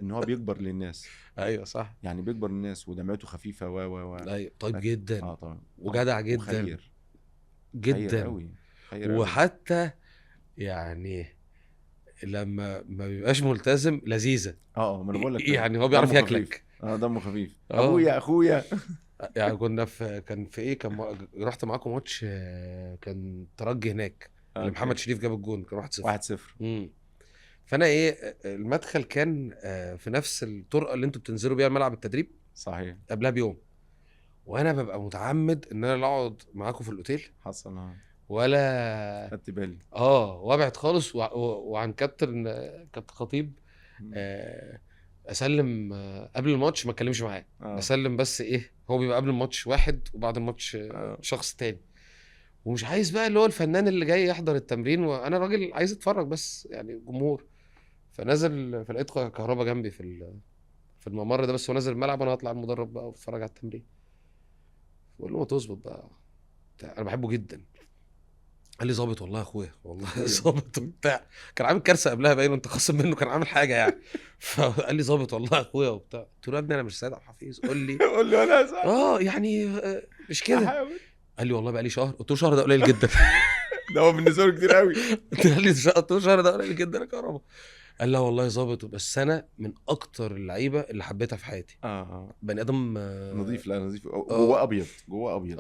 ان هو بيكبر للناس. ايوه صح. يعني بيكبر للناس ودمعته خفيفه و ايوه طيب جدا طبعا. وجدع جدا وخير. خير جدا. قوي. خير قوي. وحتى يعني لما ما بيبقاش ملتزم لذيذة. ما انا بقول لك كده. يعني هو بيعرف دمه خفيف. ياكلك. دمه خفيف، اه ابويا اخويا. يعني كنا كان في ايه، رحت معاكم ماتش كان ترجي هناك اللي محمد اوكي. شريف جاب الجون، كان 1-0. 1-0. فانا ايه، المدخل كان في نفس الطرقه اللي انتوا بتنزلوا بيها ملعب التدريب صحيح. قبلها بيوم. وانا ببقى متعمد ان انا لا اقعد معاكم في الاوتيل حصل. ولا خدت بالي. وابعد خالص وعن كابتن خطيب. مم. آه، اسلم قبل الماتش ما اتكلمش معاه. اه بسلم بس ايه، هو بيبقى قبل الماتش واحد وبعد الماتش اه شخص تاني. ومش عايز بقى اللي هو الفنان اللي جاي يحضر التمرين، وانا راجل عايز اتفرج بس يعني جمهور. فنزل فلقيت كهربا جنبي في الممر ده، بس هو نازل الملعب وانا هطلع المدرب بقى واتفرج على التمرين. بقول له ما تظبط بقى انا بحبه جدا. قال لي ظابط والله يا اخويا والله اخويا. ظابط وبتاع. كان عامل كارثه قبلها باين وانت خاصم منه، كان عامل حاجه يعني. فقال لي ظابط والله يا اخويا وبتاع. قلت له يا ابني انا مش سيد عبد الحفيظ، قول لي. قول لي وانا هساعدك. يعني مش كده. هحاول. قال لي والله بقى لي شهر. قلت له شهر ده قليل جدا. ده هو بالنسبه له كتير قوي. قلت له شهر ده قليل جدا يا كهربا. قال لا والله ظابط، بس انا من اكتر اللعيبه اللي حبيتها في حياتي. اه بني ادم نظيف. لا نظيف، اه جواه ابيض، جواه ابيض.